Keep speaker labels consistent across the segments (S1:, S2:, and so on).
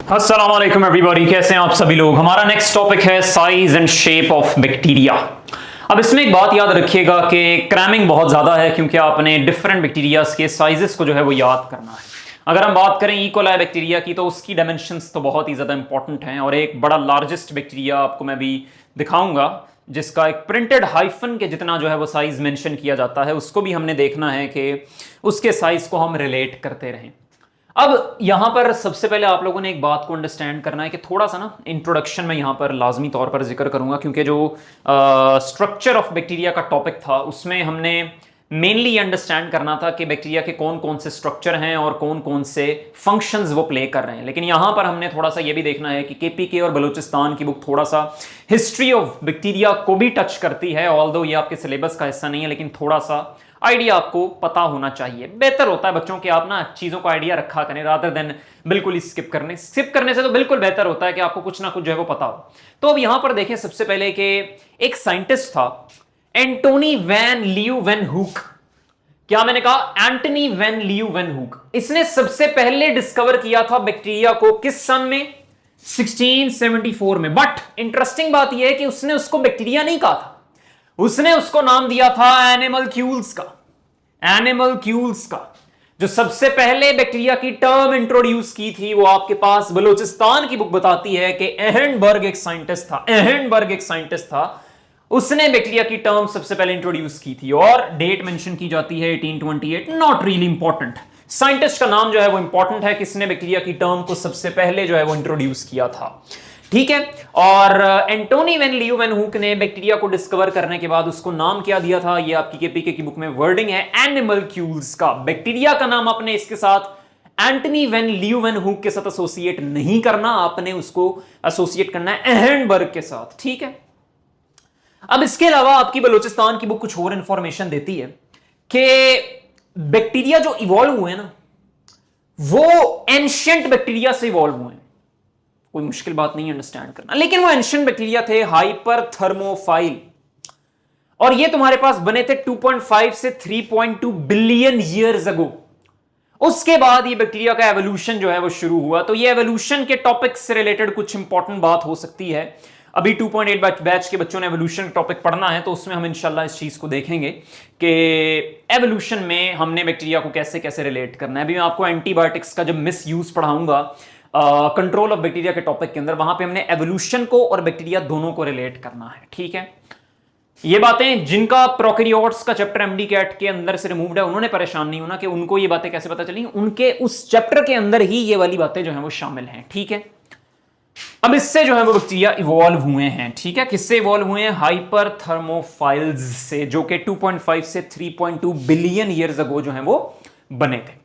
S1: अस्सलाम वालेकुम एवरीबॉडी, कैसे हैं आप सभी लोग। हमारा नेक्स्ट टॉपिक है size and shape of bacteria. अब इसमें एक बात याद रखिएगा कि क्रैमिंग बहुत ज़्यादा है क्योंकि आपने डिफरेंट बैक्टीरियाज के साइजेस को जो है वो याद करना है। अगर हम बात करें इकोलाई बैक्टीरिया की तो उसकी डायमेंशंस तो बहुत ही ज़्यादा इंपॉर्टेंट हैं और एक बड़ा लार्जेस्ट बैक्टीरिया आपको मैं भी दिखाऊंगा जिसका एक प्रिंटेड हाइफन के जितना जो है वो साइज मेंशन किया जाता है, उसको भी हमने देखना है कि उसके साइज को हम रिलेट करते रहें। अब यहां पर सबसे पहले आप लोगों ने एक बात को अंडरस्टैंड करना है कि थोड़ा सा ना इंट्रोडक्शन में यहां पर लाजमी तौर पर जिक्र करूंगा क्योंकि जो स्ट्रक्चर ऑफ बैक्टीरिया का टॉपिक था उसमें हमने मेनली अंडरस्टैंड करना था कि बैक्टीरिया के कौन कौन से स्ट्रक्चर हैं और कौन कौन से फंक्शंस वो प्ले कर रहे हैं। लेकिन यहां पर हमने थोड़ा सा ये भी देखना है कि केपीके और बलूचिस्तान की बुक थोड़ा सा हिस्ट्री ऑफ बैक्टीरिया को भी टच करती है। ऑल्दो ये आपके सिलेबस का हिस्सा नहीं है लेकिन थोड़ा सा आइडिया आपको पता होना चाहिए। बेहतर होता है बच्चों कि आप ना चीजों का आइडिया रखा करें रादर देन बिल्कुल ही स्किप करने से तो बिल्कुल बेहतर होता है कि आपको कुछ ना कुछ जो है वो पता हो। तो अब यहां पर देखें सबसे पहले कि एक साइंटिस्ट था एंटोनी वैन लीeuwenhoek। क्या मैंने कहा? Antony van Leeuwenhoek. इसने सबसे पहले डिस्कवर किया था बैक्टीरिया को किस सन में? 1674 में। बट इंटरेस्टिंग बात यह है कि उसने उसको बैक्टीरिया नहीं कहा था, उसने उसको नाम दिया था एनिमलक्यूल्स का। एनिमलक्यूल्स का जो सबसे पहले बैक्टीरिया की टर्म इंट्रोड्यूस की थी वो आपके पास बलूचिस्तान की बुक बताती है कि एहरनबर्ग एक साइंटिस्ट था, उसने बैक्टीरिया की टर्म सबसे पहले इंट्रोड्यूस की थी और डेट मेंशन की जाती है 1828। नॉट रियली इंपॉर्टेंट, साइंटिस्ट का नाम जो है वो इंपॉर्टेंट है, किसने बैक्टीरिया की टर्म को सबसे पहले जो है वो इंट्रोड्यूस किया था। ठीक है। और एंटोनी वैन लीeuwenhoek ने बैक्टीरिया को डिस्कवर करने के बाद उसको नाम क्या दिया था? ये आपकी केपीके की बुक में वर्डिंग है एनिमलक्यूल्स का। बैक्टीरिया का नाम आपने इसके साथ एंटनी वैन लीeuwenhoek के साथ एसोसिएट नहीं करना, आपने उसको एसोसिएट करना है एहरनबर्ग के साथ। ठीक है। अब इसके अलावा आपकी बलूचिस्तान की बुक कुछ और इंफॉर्मेशन देती है कि बैक्टीरिया जो इवॉल्व हुए ना वो एंशिएंट बैक्टीरिया से इवॉल्व हुए। कोई मुश्किल बात नहीं अंडरस्टैंड करना, लेकिन वो एंशिएंट बैक्टीरिया थे हाइपरथर्मोफाइल और ये तुम्हारे पास बने थे 2.5 से 3.2 बिलियन ईयर्स अगो। उसके बाद ये बैक्टीरिया का एवोल्यूशन जो है वो शुरू हुआ। तो ये एवोल्यूशन के टॉपिक से रिलेटेड कुछ इंपॉर्टेंट बात हो सकती है। अभी 2.8 बैच के बच्चों ने एवोल्यूशन टॉपिक पढ़ना है तो उसमें हम इंशाल्लाह इस चीज को देखेंगे कि एवोल्यूशन में हमने बैक्टीरिया को कैसे कैसे रिलेट करना है। अभी मैं आपको एंटीबायोटिक्स का जब मिस यूज पढ़ाऊंगा कंट्रोल ऑफ बैक्टीरिया के टॉपिक के अंदर, वहां पे हमने एवोल्यूशन को और बैक्टीरिया दोनों को रिलेट करना है। ठीक है। ये बातें जिनका प्रोकैरियोट्स का चैप्टर एमडी कैट के अंदर से रिमूव्ड है उन्होंने परेशान नहीं होना कि उनको ये बातें कैसे पता चली, उनके उस चैप्टर के अंदर ही ये वाली बातें जो है वो शामिल हैं। ठीक है। अब इससे जो है वो बैक्टीरिया इवॉल्व हुए हैं। ठीक है। किससे इवॉल्व हुए हैं? हाइपरथर्मोफाइल्स से, जो कि 2.5 से 3.2 बिलियन ईयर्स अगो जो है वो बने थे।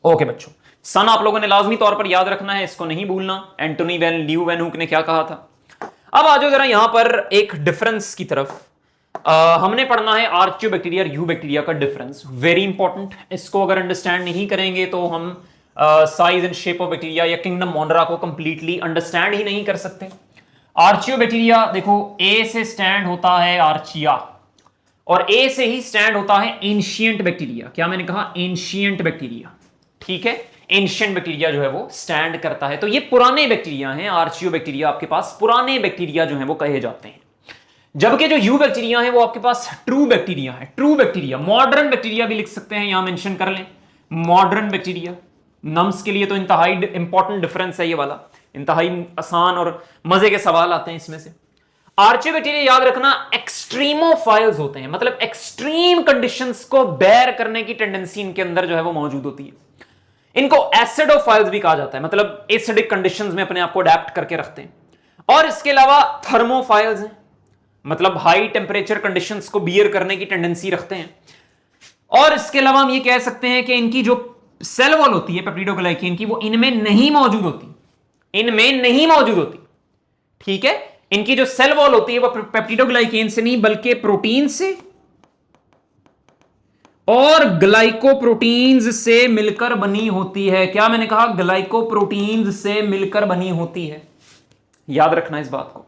S1: ओके बच्चों, सन आप लोगों ने लाजमी तौर पर याद रखना है, इसको नहीं भूलना। एंटोनी वैन लीeuwenhoek ने क्या कहा था। अब आ जाओ जरा यहां पर एक डिफरेंस की तरफ। हमने पढ़ना है आर्चियोबैक्टीरिया और यू बैक्टीरिया का डिफरेंस, वेरी इंपॉर्टेंट। इसको अगर अंडरस्टैंड नहीं करेंगे तो हम size and shape of bacteria या किंगडम मोनरा को कंप्लीटली अंडरस्टैंड ही नहीं कर सकते। आर्चियोबैक्टीरिया देखो, ए से स्टैंड होता है आर्चिया और ए से ही स्टैंड होता है एंशिएंट बैक्टीरिया। क्या मैंने कहा? Ancient bacteria. ठीक है। एंशिएंट बैक्टीरिया जो है वो स्टैंड करता है, तो ये पुराने बैक्टीरिया हैं। आर्चियोबैक्टीरिया आपके पास पुराने बैक्टीरिया जो है वो कहे जाते हैं, जबकि जो यू बैक्टीरिया है वो आपके पास ट्रू बैक्टीरिया है। ट्रू बैक्टीरिया, मॉडर्न बैक्टीरिया भी लिख सकते हैं, यहां मेंशन कर लें मॉडर्न बैक्टीरिया। नम्स के लिए तो इंतहाई इंपॉर्टेंट डिफरेंस है ये वाला, इंतहाई आसान और मजे के सवाल आते हैं इसमें से। आर्चियोबैक्टीरिया याद रखना एक्सट्रीमोफाइल्स होते हैं, मतलब एक्सट्रीम कंडीशंस को बेयर करने की टेंडेंसी इनके अंदर जो है वो मौजूद होती है। इनको एसिडोफाइल्स भी कहा जाता है, मतलब एसिडिक कंडीशंस में अपने आप को अडेप्ट करके रखते हैं। और इसके अलावा थर्मोफाइल्स हैं, मतलब हाई टेम्परेचर कंडीशंस को बियर करने की टेंडेंसी रखते हैं। और इसके अलावा हम ये कह सकते हैं कि इनकी जो सेल वॉल होती है पेप्टिडोग्लाइकेन की, वो इनमें नहीं मौजूद होती। ठीक है। इनकी जो सेल वॉल होती है वो पेप्टिडोग्लाइकेन से नहीं बल्कि प्रोटीन से और ग्लाइकोप्रोटीन्स से मिलकर बनी होती है। क्या मैंने कहा? ग्लाइकोप्रोटीन्स से मिलकर बनी होती है, याद रखना इस बात को।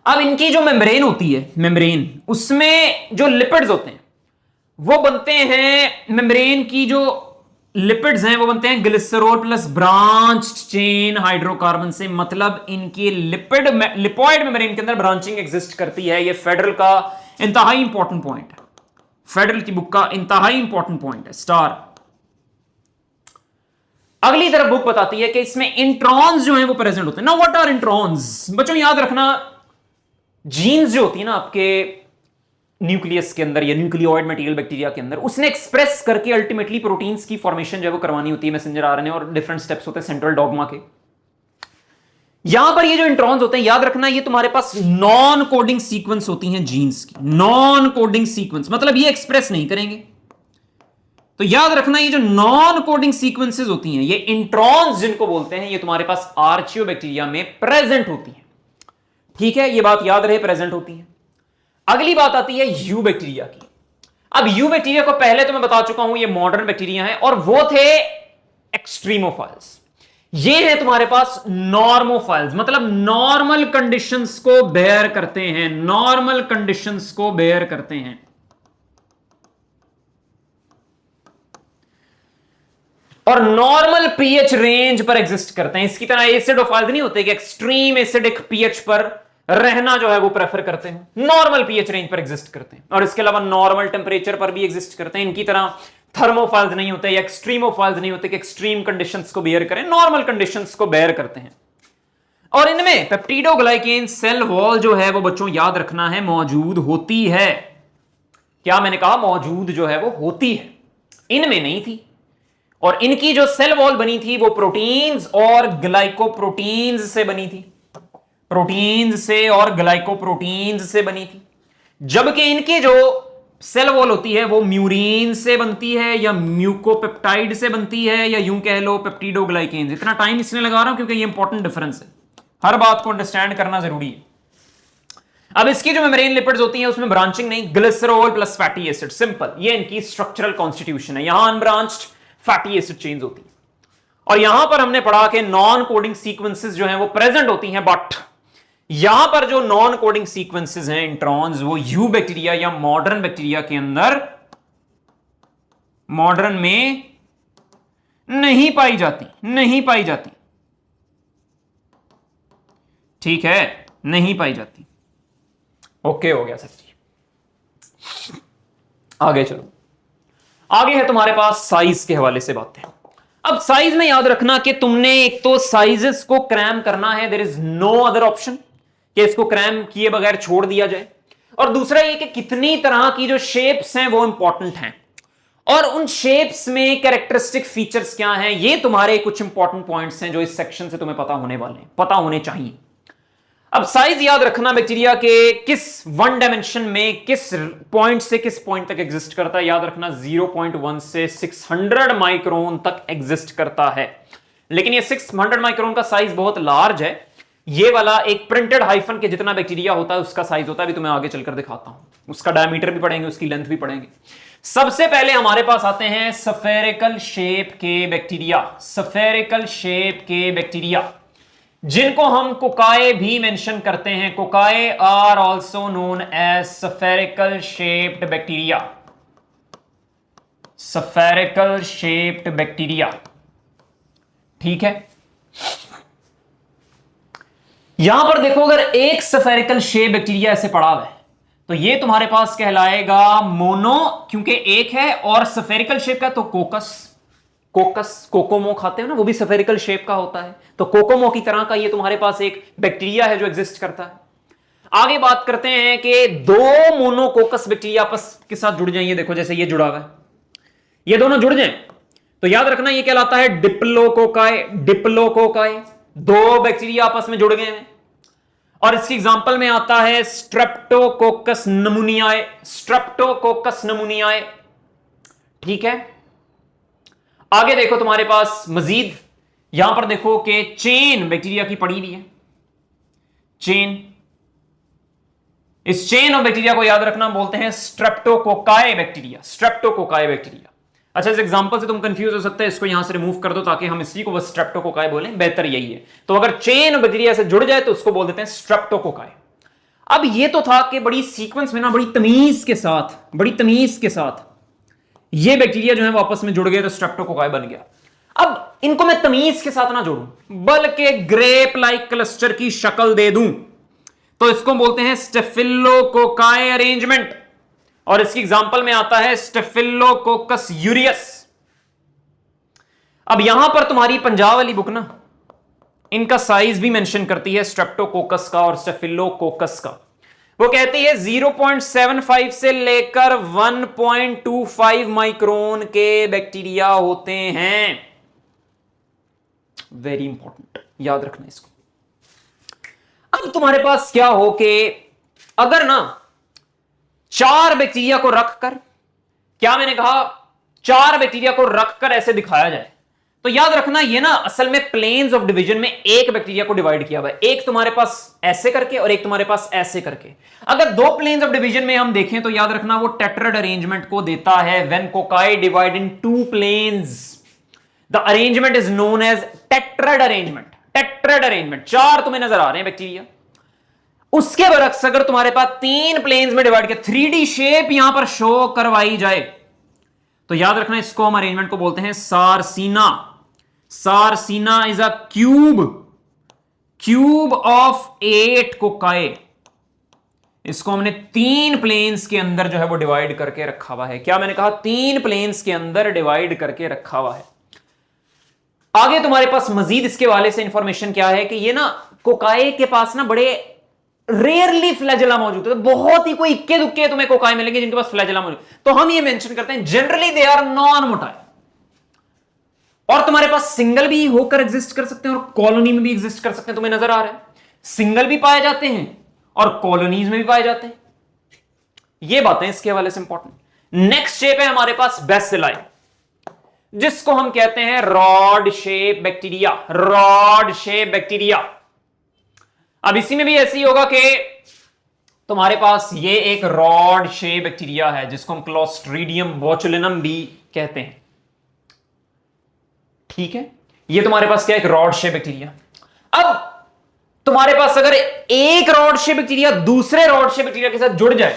S1: अब इनकी जो मेम्ब्रेन होती है, मेम्ब्रेन, उसमें जो लिपिड्स होते हैं वो बनते हैं मेम्ब्रेन की जो लिपिड्स हैं वो बनते हैं glycerol plus branched chain hydrocarbon से, मतलब इनके लिपॉइड मेम्ब्रेन के अंदर ब्रांचिंग एग्जिस्ट करती है। ये फेडरल का इंतहाई इंपॉर्टेंट पॉइंट है, फेडरल की बुक का इंतहाई इंपॉर्टेंट पॉइंट है, स्टार। अगली तरफ बुक बताती है कि इसमें इंट्रॉन्स जो हैं वो प्रेजेंट होते हैं। ना व्हाट आर इंट्रॉन्स? बच्चों याद रखना, जीन्स जो होती है ना आपके न्यूक्लियस के अंदर या न्यूक्लियोइड मटेरियल बैक्टीरिया के अंदर, उसने एक्सप्रेस करके अल्टीमेटली प्रोटीन्स की फॉर्मेशन जो है वो करवानी होती है मैसेंजर आरएनए, और डिफरेंट स्टेप्स होते हैं सेंट्रल डॉगमा के। यहां पर ये जो इंट्रॉन्स होते हैं, याद रखना ये तुम्हारे पास नॉन कोडिंग सीक्वेंस होती हैं जीन्स की। नॉन कोडिंग सीक्वेंस मतलब ये एक्सप्रेस नहीं करेंगे। तो याद रखना ये जो नॉन कोडिंग सीक्वेंसेस होती हैं, ये इंट्रॉन्स जिनको बोलते हैं, ये तुम्हारे पास आर्चियोबैक्टीरिया में प्रेजेंट होती हैं। ठीक है, ये बात याद रहे, प्रेजेंट होती है। अगली बात आती है यू बैक्टीरिया की। अब यू बैक्टीरिया को पहले तो मैं बता चुका हूं, ये मॉडर्न बैक्टीरिया है, और वो थे एक्सट्रीमोफाइल्स। ये है तुम्हारे पास नॉर्मोफाइल्स, मतलब नॉर्मल कंडीशंस को बेयर करते हैं, नॉर्मल कंडीशंस को बेयर करते हैं। और नॉर्मल पीएच रेंज पर एग्जिस्ट करते हैं। इसकी तरह एसिडोफाइल्स नहीं होते कि एक्सट्रीम एसिडिक पीएच पर रहना जो है वो प्रेफर करते हैं, नॉर्मल पीएच रेंज पर एग्जिस्ट करते हैं। और इसके अलावा नॉर्मल टेंपरेचर पर भी एग्जिस्ट करते हैं। इनकी तरह थर्मोफाइल्स नहीं होते या एक्सट्रीमोफाइल्स नहीं होते कि एक्सट्रीम कंडीशंस को बेयर करें, नॉर्मल कंडीशंस को बेयर करते हैं। और इनमें पेप्टिडोग्लाइकेन सेल वॉल जो है वो बच्चों याद रखना है मौजूद होती है। क्या मैंने कहा? मौजूद जो है वो होती है, इनमें नहीं थी। और इनकी जो सेल वॉल बनी थी वो प्रोटीन्स और ग्लाइकोप्रोटीन्स से बनी थी, प्रोटीन्स से और ग्लाइकोप्रोटीन्स से बनी थी। जबकि इनकी जो सेल वॉल होती है वो म्यूरिन से बनती है या म्यूकोपेप्टाइड से बनती है, या यूं कह लो पेप्टिडोग्लाइकेन। इतना टाइम इसलिए लगा रहा हूं क्योंकि ये इंपॉर्टेंट डिफरेंस है, हर बात को अंडरस्टैंड करना जरूरी है। अब इसकी जो मेम्ब्रेन लिपिड्स होती हैं उसमें ब्रांचिंग नहीं, glycerol plus fatty acid, simple. ये इनकी स्ट्रक्चरल कॉन्स्टिट्यूशन है। यहां अनब्रांच्ड फैटी एसिड चेन्स होती है। और यहां पर हमने पढ़ा कि नॉन कोडिंग सीक्वेंसेस जो हैं वो प्रेजेंट होती हैं, बट यहां पर जो नॉन कोडिंग सीक्वेंसेस हैं इंट्रॉन्स, वो यू बैक्टीरिया या मॉडर्न बैक्टीरिया के अंदर, मॉडर्न में नहीं पाई जाती, नहीं पाई जाती। ठीक है, नहीं पाई जाती। ओके हो गया सर जी। आगे चलो, आगे है तुम्हारे पास साइज के हवाले से बातें। अब साइज में याद रखना कि तुमने एक तो साइजेस को क्रैम करना है, there is no other option कि इसको क्रैम किए बगैर छोड़ दिया जाए। और दूसरा ये कि कितनी तरह की जो शेप्स हैं वो इंपॉर्टेंट हैं, और उन शेप्स में कैरेक्टरिस्टिक फीचर्स क्या हैं, ये तुम्हारे कुछ इंपॉर्टेंट पॉइंट्स हैं जो इस सेक्शन से तुम्हें पता होने वाले हैं, पता होने चाहिए। अब साइज याद रखना बैक्टीरिया के किस वन डायमेंशन में किस पॉइंट से किस पॉइंट तक एग्जिस्ट करता है। याद रखना 0.1 से 600 माइक्रोन तक एग्जिस्ट करता है। लेकिन ये 600 माइक्रोन का साइज बहुत लार्ज है। ये वाला एक प्रिंटेड हाइफन के जितना बैक्टीरिया होता है उसका साइज होता है, अभी तुम्हें आगे चलकर दिखाता हूं। उसका डायमीटर भी पढ़ेंगे, उसकी लेंथ भी पढ़ेंगे। सबसे पहले हमारे पास आते हैं स्फेरिकल शेप के बैक्टीरिया, स्फेरिकल शेप के बैक्टीरिया जिनको हम कोकाए भी मेंशन करते हैं। Cocci are also known as spherical shaped bacteria, spherical shaped bacteria. ठीक है, यहां पर देखो, अगर एक स्फेरिकल शेप बैक्टीरिया ऐसे पड़ा हुआ है तो ये तुम्हारे पास कहलाएगा मोनो, क्योंकि एक है, और स्फेरिकल शेप का तो कोकस, कोकस कोकोमो खाते हो ना, वो भी स्फेरिकल शेप का होता है। तो कोकोमो की तरह का ये तुम्हारे पास एक बैक्टीरिया है जो एग्जिस्ट करता है। आगे बात करते हैं कि दो मोनोकोकस बैक्टीरिया आपस के साथ जुड़ जाएंगे। देखो जैसे ये जुड़ा हुआ है, ये दोनों जुड़ जाएं तो याद रखना ये कहलाता है डिप्लोकोकाए, डिप्लोकोकाए। दो बैक्टीरिया आपस में जुड़ गए हैं। और इसकी एग्जांपल में आता है स्ट्रेप्टोकोकस नमूनियाए, स्ट्रेप्टोकोकस नमूनियाए। ठीक है, आगे देखो तुम्हारे पास मजीद, यहां पर देखो कि चेन बैक्टीरिया की पड़ी हुई है, चेन। इस चेन ऑफ बैक्टीरिया को याद रखना बोलते हैं स्ट्रेप्टोकोकाए बैक्टीरिया, स्ट्रेप्टोकोकाए बैक्टीरिया। अच्छा, इस एग्जांपल से तुम कंफ्यूज हो सकते हैं, इसको यहां से रिमूव कर दो ताकि हम इसी को बस स्ट्रेप्टोकोकाए बोलें, बेहतर यही है। तो अगर चेन बैक्टीरिया से जुड़ जाए तो उसको बोल देते हैं स्ट्रेप्टोकोकाए। अब ये तो था कि बड़ी सीक्वेंस में ना, बड़ी तमीज के साथ ये बैक्टीरिया जो है वो आपस में जुड़ गए तो स्ट्रेप्टोकोकाई बन गया। अब इनको मैं तमीज के साथ ना जोड़ूं बल्कि ग्रेप लाइक क्लस्टर की शक्ल दे दूं तो इसको बोलते हैं स्टेफिलोकोकाई अरेंजमेंट, और इसकी एग्जांपल में आता है स्टेफिलोकोकस यूरियस। अब यहां पर तुम्हारी पंजाब वाली बुक ना इनका साइज भी मेंशन करती है स्ट्रेप्टोकोकस का और स्टेफिलोकोकस का। वो कहती है 0.75 से लेकर 1.25 माइक्रोन के बैक्टीरिया होते हैं। वेरी इंपॉर्टेंट, याद रखना इसको। अब तुम्हारे पास क्या हो कि अगर ना 4 बैक्टीरिया को रखकर, क्या मैंने कहा 4 बैक्टीरिया को रखकर ऐसे दिखाया जाए, तो याद रखना ये ना असल में प्लेन्स ऑफ डिवीजन में एक बैक्टीरिया को डिवाइड किया हुआ है, एक तुम्हारे पास ऐसे करके और एक तुम्हारे पास ऐसे करके। अगर 2 प्लेन्स ऑफ डिवीजन में हम देखें तो याद रखना वो टेट्राड अरेंजमेंट को देता है। When cocci divide in 2 planes the arrangement is known as tetrad arrangement. Tetrad arrangement, 4 तुम्हें नजर आ रहे हैं बैक्टीरिया, उसके बरक्स अगर तुम्हारे पास 3 प्लेन्स में डिवाइड किया, 3D शेप यहां पर शो करवाई जाए तो याद रखना इसको हम अरेंजमेंट को बोलते हैं Sarcina. Sarcina is a cube of 8 cocci. इसको हमने 3 प्लेन्स के अंदर जो है वो डिवाइड करके रखा हुआ है। क्या मैंने कहा? 3 प्लेन्स के अंदर डिवाइड करके रखा हुआ है। आगे तुम्हारे पास मजीद इसके वाले से इंफॉर्मेशन क्या है कि ये ना कोकाई के पास ना बड़े रेयरली फ्लैजेला मौजूद है, बहुत ही कोई इक्के दुक्के तुम्हें कोकाई मिलेंगे जिनके पास फ्लैजेला मौजूद, तो हम ये मेंशन करते हैं generally they are non motile. और तुम्हारे पास सिंगल भी होकर एग्जिस्ट कर सकते हैं और कॉलोनी में भी एग्जिस्ट कर सकते हैं। तुम्हें नजर आ रहा है सिंगल भी पाए जाते हैं और कॉलोनीज में भी पाए जाते हैं। ये बातें इसके हवाले से इंपॉर्टेंट। नेक्स्ट शेप है हमारे पास बेसिलाई, जिसको हम कहते हैं rod shape bacteria. Rod shape bacteria. अब इसी में भी ऐसे ही होगा कि तुम्हारे पास ये एक रॉड शेप बैक्टीरिया है जिसको हम क्लोस्ट्रीडियम बोचुलिनम भी कहते हैं। ठीक है, ये तुम्हारे पास क्या है? एक रॉड शेप बैक्टीरिया। अब तुम्हारे पास अगर एक रॉड शेप बैक्टीरिया दूसरे रॉड शेप बैक्टीरिया के साथ जुड़ जाए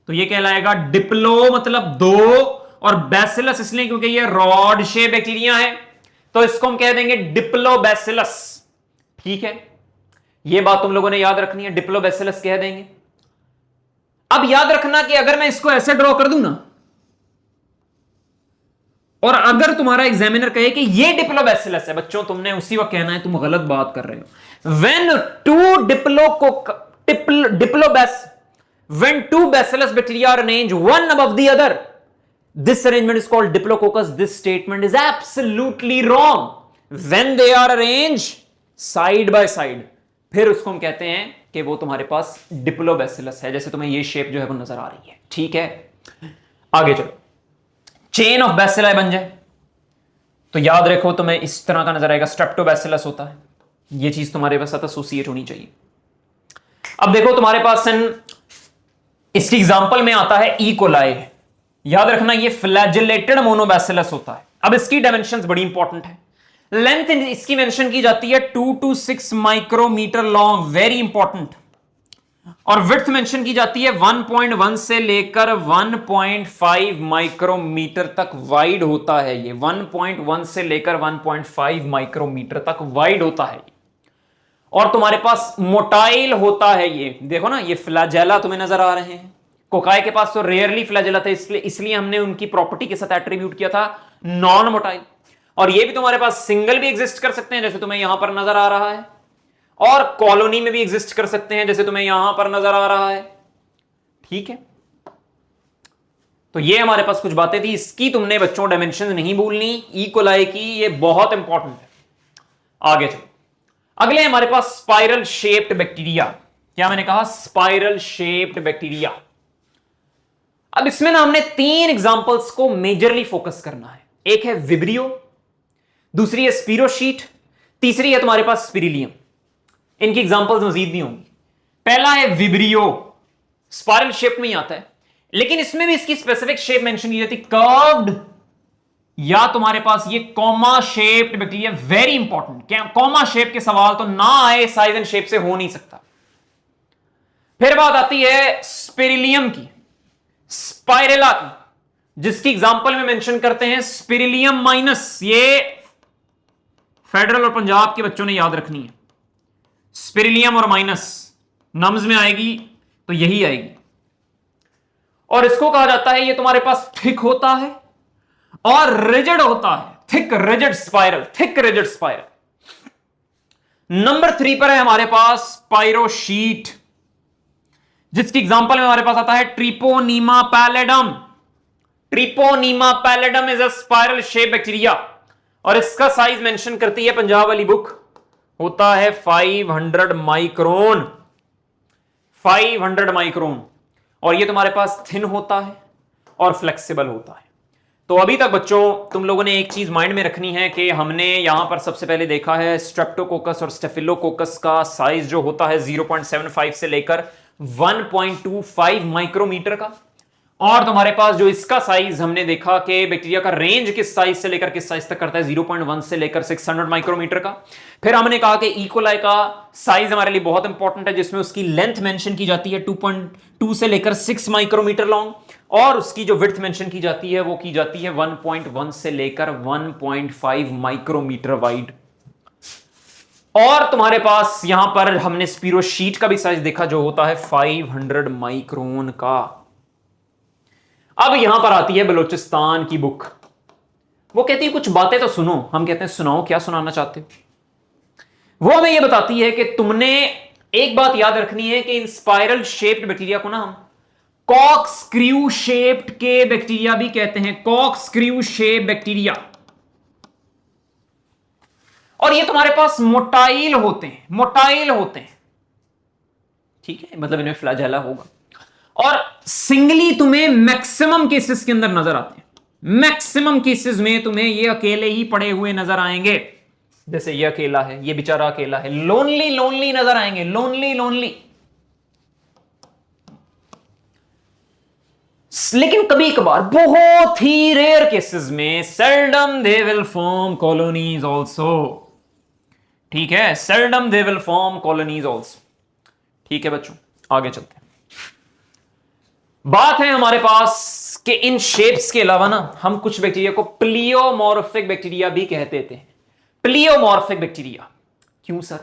S1: तो ये कहलाएगा डिप्लो, मतलब 2, और बैसिलस इसलिए क्योंकि ये रॉड शेप बैक्टीरिया है तो इसको हम कह देंगे डिप्लोबैसिलस। ठीक है, ये बात तुम लोगों ने याद रखनी है, डिप्लोबैसिलस कह देंगे। अब याद रखना कि अगर मैं इसको ऐसे ड्रॉ कर दूं ना और अगर तुम्हारा एग्जामिनर कहे कि ये डिप्लोबैसिलस है, बच्चों तुमने उसी वक्त कहना है तुम गलत बात कर रहे हो। when two bacillus bacteria are arranged one above the other, this arrangement is called diplococcus. This statement is absolutely wrong. When they are arranged side by side, फिर उसको हम कहते हैं कि वो तुम्हारे पास डिप्लोबैसिलस है, जैसे तुम्हें ये शेप जो है वो नजर आ रही है। ठीक है, आगे चलो। चेन ऑफ बैसिलाई बन जाए तो याद रखो तुम्हें इस तरह का नजर आएगा, स्ट्रेप्टोबैसिलस होता है। ये चीज तुम्हारे पास एसोसिएट होनी चाहिए। अब देखो तुम्हारे पास इसकी एग्जांपल में आता है ई कोलाई। याद रखना ये फ्लैजेलेटेड मोनोबैसिलस होता है। अब इसकी डायमेंशंस बड़ी इंपॉर्टेंट है। लेंथ इसकी मेंशन की जाती है 2 to 6 micrometre long, very important. और विड्थ मेंशन की जाती है 1.1 से लेकर 1.5 माइक्रोमीटर तक वाइड होता है। ये 1.1 से लेकर 1.5 माइक्रोमीटर तक वाइड होता है। और तुम्हारे पास मोटाइल होता है। ये देखो ना, ये फ्लैजेला तुम्हें नजर आ रहे हैं। कोकाई के पास तो रेयरली फ्लैजेला थे, इसलिए हमने उनकी प्रॉपर्टी के साथ एट्रीब्यूट किया था नॉन मोटाइल। और ये भी तुम्हारे पास सिंगल भी एग्जिस्ट कर सकते हैं जैसे तुम्हें यहां पर नजर आ रहा है, और कॉलोनी में भी एग्जिस्ट कर सकते हैं जैसे तुम्हें यहां पर नजर आ रहा है। ठीक है, तो ये हमारे पास कुछ बातें थी। इसकी तुमने बच्चों डायमेंशन नहीं भूलनी, ई कोलाई की, ये बहुत इंपॉर्टेंट है। आगे चलो, अगले हमारे पास स्पाइरल शेप्ड बैक्टीरिया। क्या मैंने कहा? Spiral shaped bacteria. अब इसमें ना हमने 3 एग्जांपल्स को मेजरली फोकस करना है। एक है विब्रियो, दूसरी है स्पिरोशीट, तीसरी है तुम्हारे पास स्पिरिलियम। इनकी एग्जांपल्स मजीद नहीं होंगी। पहला है विब्रियो, स्पाइरल शेप में ही आता है, लेकिन इसमें भी इसकी स्पेसिफिक शेप मेंशन की जाती है, कर्व्ड या तुम्हारे पास ये comma shaped bacteria. Very important, क्या कॉमा शेप के सवाल तो ना आए, साइज एंड शेप से हो नहीं सकता। फिर बात आती है स्पिरिलियम की, स्पाइरेला की, जिसकी एग्जांपल में मेंशन करते हैं स्पिरिलियम माइनस। ये फेडरल और पंजाब के बच्चों ने याद रखनी है। स्पिरिलियम और माइनस नम्स में आएगी तो यही आएगी। और इसको कहा जाता है, ये तुम्हारे पास थिक होता है और रिजिड होता है। Thick rigid spiral, thick rigid spiral. Number 3 पर है हमारे पास स्पाइरोशीट, जिसकी एग्जांपल में हमारे पास आता है Treponema pallidum. Treponema pallidum is a spiral shape bacteria और इसका साइज मेंशन करती है पंजाब वाली बुक, होता है 500 माइक्रोन। 500 माइक्रोन। और ये तुम्हारे पास थिन होता है और फ्लेक्सिबल होता है। तो अभी तक बच्चों तुम लोगों ने एक चीज माइंड में रखनी है कि हमने यहां पर सबसे पहले देखा है स्ट्रेप्टोकोकस और स्टेफिलोकोकस का साइज जो होता है 0.75 से लेकर 1.25 माइक्रोमीटर का। और तुम्हारे पास जो इसका साइज हमने देखा कि बैक्टीरिया का रेंज किस साइज से लेकर किस साइज तक करता है, 0.1 से लेकर 600 माइक्रोमीटर का। फिर हमने कहा कि इकोलाई का साइज हमारे लिए बहुत इंपॉर्टेंट है, जिसमें उसकी लेंथ मेंशन की जाती है 2.2 से लेकर 6 माइक्रोमीटर लॉन्ग, और उसकी जो विड्थ मेंशन की जाती है वो की जाती है 1.1 से लेकर 1.5 माइक्रोमीटर वाइड। और तुम्हारे पास यहां पर हमने स्पिरोशीट का भी साइज देखा जो होता है 500 माइक्रोन का। अब यहां पर आती है बलूचिस्तान की बुक। वो कहती है कुछ बातें तो सुनो। हम कहते हैं सुनाओ, क्या सुनाना चाहते हो? वो हमें यह बताती है कि तुमने एक बात याद रखनी है कि इन स्पाइरल शेप्ड बैक्टीरिया को ना हम कॉर्कस्क्रू शेप्ड के बैक्टीरिया भी कहते हैं। Corkscrew shape bacteria. और ये तुम्हारे पास मोटाइल होते हैं, मोटाइल होते हैं, ठीक है, मतलब इनमें फ्लैजेला होगा। और सिंगली तुम्हें मैक्सिमम केसेस के अंदर नजर आते हैं। मैक्सिमम केसेस में तुम्हें ये अकेले ही पड़े हुए नजर आएंगे। जैसे ये अकेला है, ये बेचारा अकेला है, लोनली लोनली नजर आएंगे, लोनली लोनली। लेकिन कभी कभार बहुत ही रेयर केसेस में seldom they will form colonies also. ठीक है, seldom they will form colonies also. ठीक है बच्चों, आगे चलते हैं। बात है हमारे पास कि इन शेप्स के अलावा ना हम कुछ बैक्टीरिया को प्लियोमॉर्फिक बैक्टीरिया भी कहते थे। प्लियोमॉर्फिक बैक्टीरिया क्यों सर?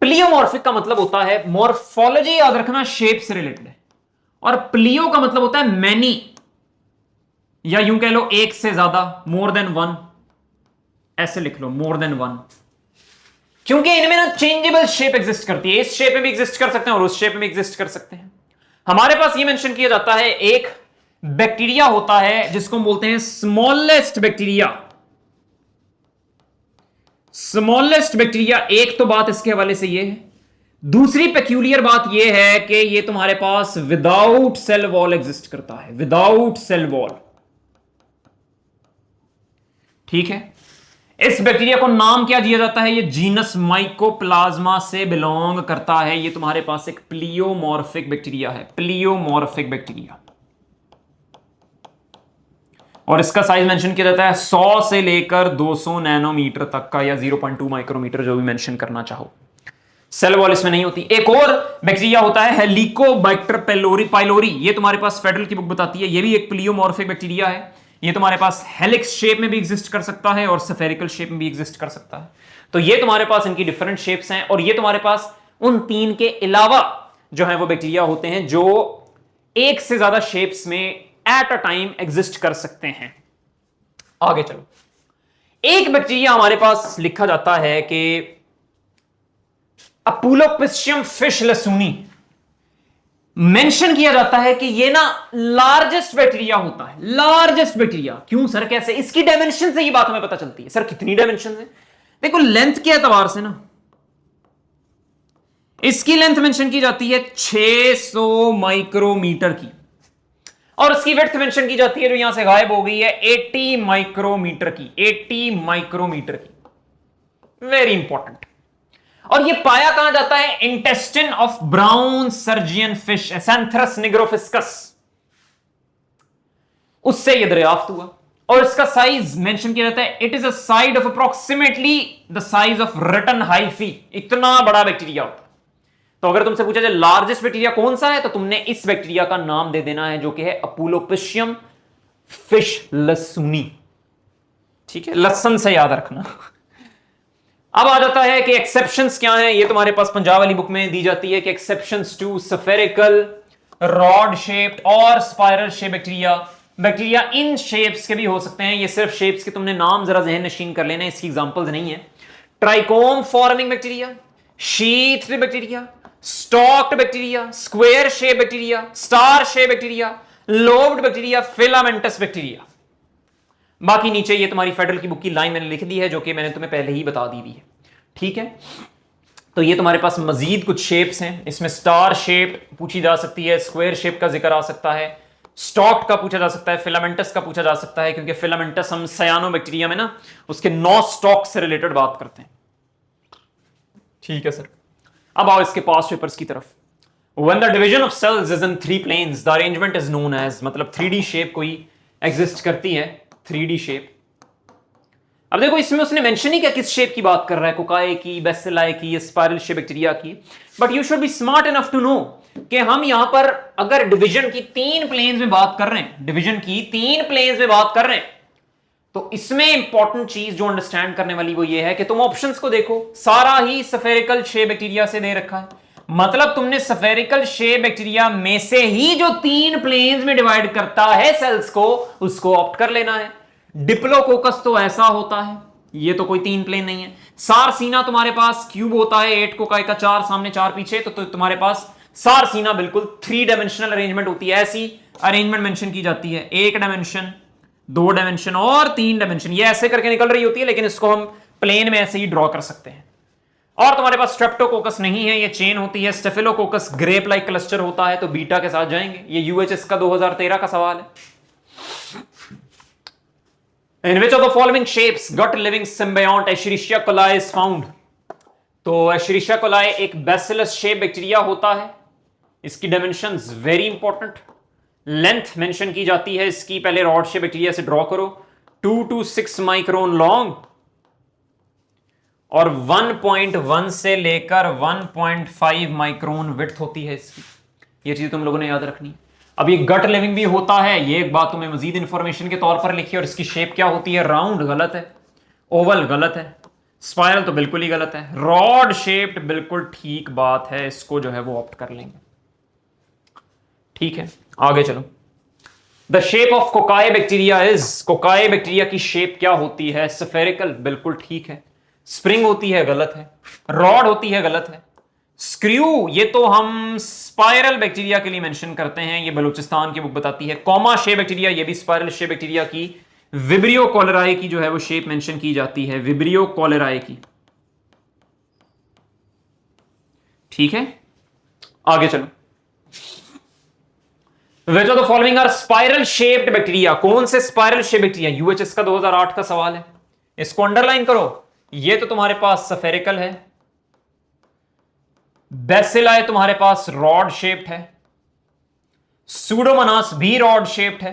S1: प्लियोमॉर्फिक का मतलब होता है, मॉर्फोलॉजी याद रखना शेप से रिलेटेड है, और प्लियो का मतलब होता है मैनी, या यूं कह लो एक से ज्यादा, मोर देन वन। ऐसे लिख लो, मोर देन वन, क्योंकि इनमें ना चेंजेबल शेप एग्जिस्ट करती है। इस शेप में भी एग्जिस्ट कर सकते हैं और उस शेप में भी एग्जिस्ट कर सकते हैं। हमारे पास ये मेंशन किया जाता है, एक बैक्टीरिया होता है जिसको हम बोलते हैं स्मॉलेस्ट बैक्टीरिया। स्मॉलेस्ट बैक्टीरिया, एक तो बात इसके हवाले से ये है। दूसरी पेक्यूलियर बात ये है कि ये तुम्हारे पास विदाउट सेल वॉल एग्जिस्ट करता है, विदाउट सेल वॉल। ठीक है, इस बैक्टीरिया को नाम क्या दिया जाता है? ये जीनस माइकोप्लाज्मा से बिलोंग करता है। ये तुम्हारे पास एक प्लियोमॉर्फिक बैक्टीरिया है, प्लियोमॉर्फिक बैक्टीरिया। और इसका साइज मेंशन किया जाता है 100 से लेकर 200 नैनोमीटर तक का, या 0.2 माइक्रोमीटर, जो भी मेंशन करना चाहो। सेल वॉल इसमें नहीं होती। एक और बैक्टीरिया होता है हेलिकोबैक्टर पाइलोरी। ये तुम्हारे पास फेडरल की बुक बताती है, ये भी एक प्लियोमॉर्फिक बैक्टीरिया है। ये तुम्हारे पास हेलिक्स शेप में भी एग्जिस्ट कर सकता है और स्फेरिकल शेप में भी एग्जिस्ट कर सकता है। तो ये तुम्हारे पास इनकी डिफरेंट शेप्स हैं। और ये तुम्हारे पास उन तीन के अलावा जो है वो बैक्टीरिया होते हैं जो एक से ज्यादा शेप्स में एट अ टाइम एग्जिस्ट कर सकते हैं। आगे चलो, एक बैक्टीरिया हमारे पास लिखा जाता है कि अपुलोपिशियम फिश लसूनी। मेंशन किया जाता है कि ये ना लार्जेस्ट बैक्टीरिया होता है। लार्जेस्ट बैक्टीरिया क्यों सर, कैसे? इसकी डायमेंशन से ये बात हमें पता चलती है। सर कितनी डायमेंशन है? देखो लेंथ के एतबार से ना इसकी लेंथ मेंशन की जाती है 600 माइक्रोमीटर की, और इसकी विड्थ मेंशन की जाती है जो यहां से गायब हो गई है 80 माइक्रोमीटर की। 80 माइक्रोमीटर की, वेरी इंपॉर्टेंट। और ये पाया कहां जाता है? Intestine of brown surgeon fish, Acanthurus nigrofuscus, उससे ये दरियाफ्त हुआ। और इसका साइज मेंशन किया जाता है, it is a size of approximately the size of rotten hyphae. इतना बड़ा बैक्टीरिया होता है। तो अगर तुमसे पूछा जाए लार्जेस्ट बैक्टीरिया कौन सा है, तो तुमने इस बैक्टीरिया का नाम दे देना है जो कि है अपुलोपिशियम फिश लसूनी, ठीक है, लसन से याद रखना। अब आ जाता है कि एक्सेप्शंस क्या हैं। ये तुम्हारे पास पंजाब वाली बुक में दी जाती है कि exceptions to spherical, rod shaped और स्पाइरल शेप बैक्टीरिया। बैक्टीरिया इन शेप्स के भी हो सकते हैं। ये सिर्फ शेप्स के तुमने नाम जरा जहन नशीन कर लेना, इसकी एग्जांपल्स नहीं है। Trichome forming bacteria, sheathed bacteria, stalked bacteria, square shape bacteria, star shape bacteria, lobed bacteria, filamentous bacteria. बाकी नीचे ये तुम्हारी फेडरल की बुक की लाइन मैंने लिख दी है, जो कि मैंने तुम्हें पहले ही बता दी है, ठीक है। तो ये तुम्हारे पास मजीद कुछ शेप्स हैं। इसमें स्टार शेप पूछी जा सकती है, स्क्वायर शेप का जिक्र आ सकता है, स्टॉक्ड का पूछा जा सकता है, फिलामेंटस का पूछा जा सकता है, क्योंकि फिलामेंटस हम सायानोबैक्टीरिया में ना उसके 9 स्टॉक से रिलेटेड बात करते हैं, ठीक है सर। अब आओ इसके पास पेपर्स की तरफ। When the division of cells is in 3 planes, the arrangement is known as, मतलब 3D शेप कोई एग्जिस्ट करती है, 3D शेप। अब देखो इसमें उसने मेंशन ही क्या किस शेप की बात कर रहा है, कोकाई की, बेसिलाई की, स्पाइरल शेप बैक्टीरिया की। But you should be smart enough to know कि हम यहां पर अगर डिवीजन की 3 प्लेन्स में बात कर रहे हैं, डिवीजन की 3 प्लेन्स में बात कर रहे हैं, तो इसमें इंपॉर्टेंट चीज जो अंडरस्टैंड करने वाली वो ये है कि तुम ऑप्शंस को देखो, सारा ही स्फेरिकल शेप बैक्टीरिया से दे रखा है। मतलब तुमने स्फेरिकल शेप बैक्टीरिया में से ही जो 3 प्लेन्स में डिवाइड करता है सेल्स को, उसको ऑप्ट कर लेना है। डिप्लोकोकस तो ऐसा होता है, ये तो कोई 3 प्लेन नहीं है। सारसीना तुम्हारे पास क्यूब होता है, 8 कोकाई का, 4 सामने 4 पीछे, तो तुम्हारे पास सारसीना बिल्कुल 3 डायमेंशनल अरेंजमेंट होती है। ऐसी अरेंजमेंट मेंशन की जाती है, 1 डायमेंशन, 2 डायमेंशन और 3 डायमेंशन, ये ऐसे करके निकल रही होती है, लेकिन इसको हम प्लेन में ऐसे ही ड्रॉ कर सकते हैं। और तुम्हारे पास स्ट्रेप्टोकोकस नहीं है, ये चेन होती है। स्टेफिलोकोकस ग्रेप लाइक क्लस्टर होता है, तो बीटा के साथ जाएंगे। ये यूएचएस का 2013 का सवाल है। In which of the following shapes gut living symbiont Escherichia coli is found? तो Escherichia coli एक बैसिलस शेप बैक्टीरिया होता है। इसकी dimensions very important, length mention की जाती है इसकी, पहले रॉड शेप बैक्टीरिया से ड्रॉ करो, 2 to 6 माइक्रोन लॉन्ग और 1.1 से लेकर 1.5 माइक्रोन विड्थ होती है इसकी। ये चीज तुम लोगों ने याद रखनी। अब ये गट लिविंग भी होता है, ये एक बात तुम्हें मजीद इंफॉर्मेशन के तौर पर लिखी। और इसकी शेप क्या होती है, राउंड गलत है, ओवल गलत है, स्पाइरल तो बिल्कुल ही गलत है, रॉड शेप्ड बिल्कुल ठीक बात है, इसको जो है वो ऑप्ट कर लेंगे, ठीक है। आगे चलो। The shape of cocci bacteria is, cocci bacteria की शेप क्या होती है, स्फेरिकल बिल्कुल ठीक है, स्प्रिंग होती है गलत है, रॉड होती है गलत है, स्क्रू ये तो हम स्पाइरल बैक्टीरिया के लिए मेंशन करते हैं, ये बलूचिस्तान की बुक बताती है। कॉमा शेप बैक्टीरिया, ये भी स्पाइरल शेप बैक्टीरिया की, विब्रियो कॉलेराई की जो है वो शेप मेंशन की जाती है, विब्रियो कॉलेराई की, ठीक है। आगे चलो। Which of the following are spiral shaped bacteria, कौन से स्पाइरल शेप बैक्टीरिया, यूएचएस का 2008 का सवाल है, इसको अंडरलाइन करो। ये तो तुम्हारे पास स्फेरिकल है, बेसिलाई तुम्हारे पास रॉड शेप्ड है, सूडोमोनास भी रॉड शेप्ड है,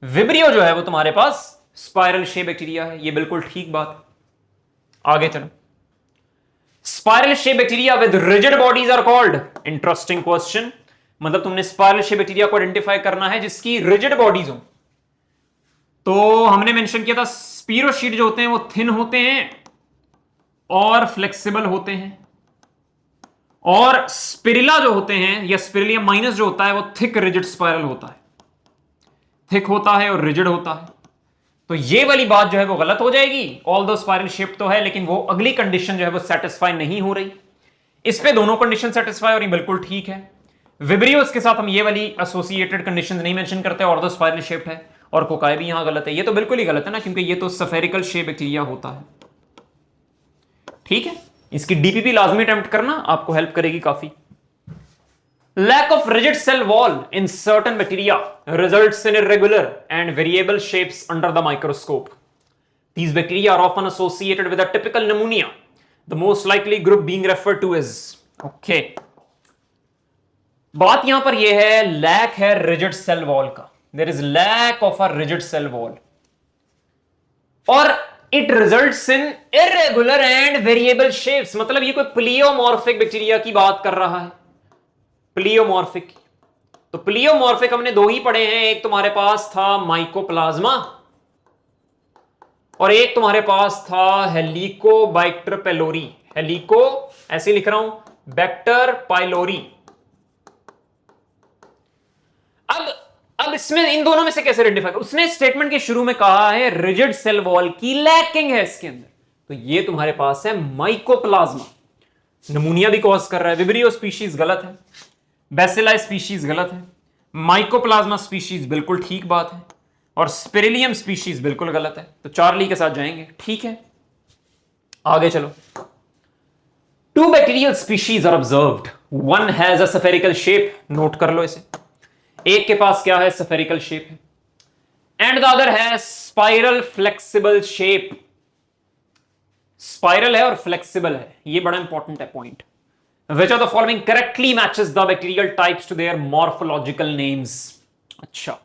S1: विब्रियो जो है वो तुम्हारे पास स्पाइरल शेप बैक्टीरिया है, ये बिल्कुल ठीक बात। आगे चलो। Spiral shape bacteria with rigid bodies are called, interesting question. मतलब तुमने स्पाइरल शेप बैक्टीरिया को आइडेंटिफाई करना है जिसकी रिजिड बॉडीज हो। तो हमने मेंशन किया था स्पीरोशीट जो होते हैं वो थिन होते हैं और फ्लेक्सिबल होते हैं, और स्पिरिला जो होते हैं या स्पिरिलियम माइनस जो होता है वो थिक रिजिड स्पाइरल होता है, थिक होता है और रिजिड होता है। तो ये वाली बात जो है वो गलत हो जाएगी। ऑल दो स्पाइरल शेप तो है, लेकिन वो अगली कंडीशन जो है वो सेटिस्फाई नहीं हो रही। इस पे दोनों कंडीशन सेटिस्फाई हो रही, बिल्कुल ठीक है। विब्रियोस के साथ हम ये वाली एसोसिएटेड कंडीशन नहीं मेंशन करते, और दो स्पाइरल शेप है, और कोकाई भी यहां गलत है। ये तो बिल्कुल ही गलत है ना, क्योंकि ये तो स्फेरिकल शेप बैक्टीरिया होता है, ठीक है। इसकी डीपीपी लाजमी अटेम्प्ट करना, आपको हेल्प करेगी काफी। Lack of rigid cell wall in certain bacteria results in irregular and variable shapes under the microscope. These bacteria are often associated with a typical pneumonia. The most likely group being referred to is, okay. बात यहां पर यह है, lack है rigid cell wall का, there is lack of a rigid cell wall, और it results in irregular and variable shapes. मतलब ये कोई प्लियोमॉर्फिक बैक्टीरिया की बात कर रहा है, प्लियोमॉर्फिक। तो प्लियोमॉर्फिक हमने दो ही पढ़े हैं, एक तुम्हारे पास था माइकोप्लाज्मा और एक तुम्हारे पास था हेलिकोबैक्टर पेलोरी। हेलिको ऐसे लिख रहा हूं, बैक्टर पाइलोरी। अब इसमें इन दोनों में से कैसे आइडेंटिफाई, उसने स्टेटमेंट के शुरू में कहा है रिजिड सेल वॉल की लैकिंग है इसके अंदर, तो ये तुम्हारे पास है माइकोप्लाज्मा। नमूनिया भी कॉज कर रहा है। विब्रियो स्पीशीज गलत है, बैसिलाई स्पीशीज गलत है, माइकोप्लाज्मा स्पीशीज बिल्कुल ठीक बात है, और स्पिरिलियम स्पीशीज बिल्कुल गलत है। तो चार्ली के साथ जाएंगे, ठीक है। आगे चलो। Two bacterial species are observed, one has a spherical shape, note कर लो इसे। एक के पास क्या है, स्फेरिकल शेप है, एंड द अदर है स्पाइरल फ्लेक्सिबल शेप। स्पाइरल है और फ्लेक्सिबल है, ये बड़ा इंपॉर्टेंट है point. Which of the following correctly matches the bacterial types to their morphological names? अच्छा,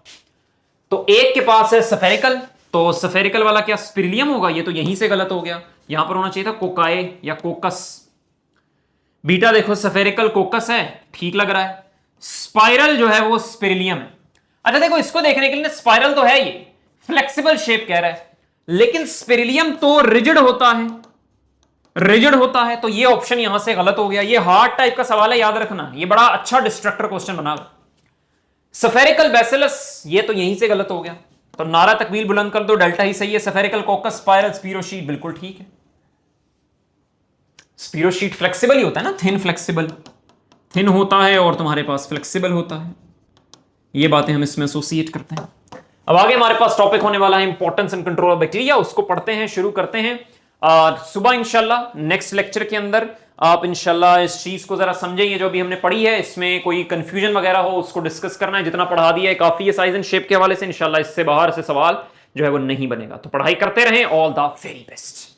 S1: तो एक के पास है स्फेरिकल, तो स्फेरिकल वाला क्या स्पिरिलियम होगा, ये तो यहीं से गलत हो गया, यहां पर होना चाहिए था कोकाए या कोकस। बीटा देखो स्फेरिकल कोकस है, ठीक लग रहा है। स्पाइरल जो है वो स्पिरिलियम है। अच्छा देखो, इसको देखने के लिए स्पाइरल तो है, ये फ्लेक्सिबल शेप कह रहा है, लेकिन स्पिरिलियम तो रिजिड होता है, रिजिड होता है, तो ये ऑप्शन यहां से गलत हो गया। ये हार्ड टाइप का सवाल है, याद रखना, ये बड़ा अच्छा डिस्ट्रक्टर क्वेश्चन बना। स्फेरिकल बैसिलस, ये तो यहीं से गलत हो गया, तो नारा तकबीर बुलंद कर दो, डेल्टा ही सही है। स्फेरिकल कोकस, स्पाइरल, स्पिरोशीट बिल्कुल ठीक है। स्पिरोशीट फ्लेक्सिबल ही होता है ना, थिन फ्लेक्सिबल, थिन होता है और तुम्हारे पास फ्लेक्सिबल होता है, ये बातें हम इसमें एसोसिएट करते हैं। अब आगे हमारे पास टॉपिक होने वाला है importance and control of bacteria, उसको पढ़ते हैं, शुरू करते हैं सुबह इंशाल्लाह। नेक्स्ट लेक्चर के अंदर आप इंशाल्लाह इस चीज को जरा समझेंगे, जो भी हमने पढ़ी है इसमें कोई कंफ्यूजन वगैरह हो उसको डिस्कस करना है। जितना पढ़ा दिया है काफी है साइज एंड शेप के हवाले से, इंशाल्लाह इससे बाहर से सवाल जो है वो नहीं बनेगा। तो पढ़ाई करते रहें, ऑल द वेरी बेस्ट।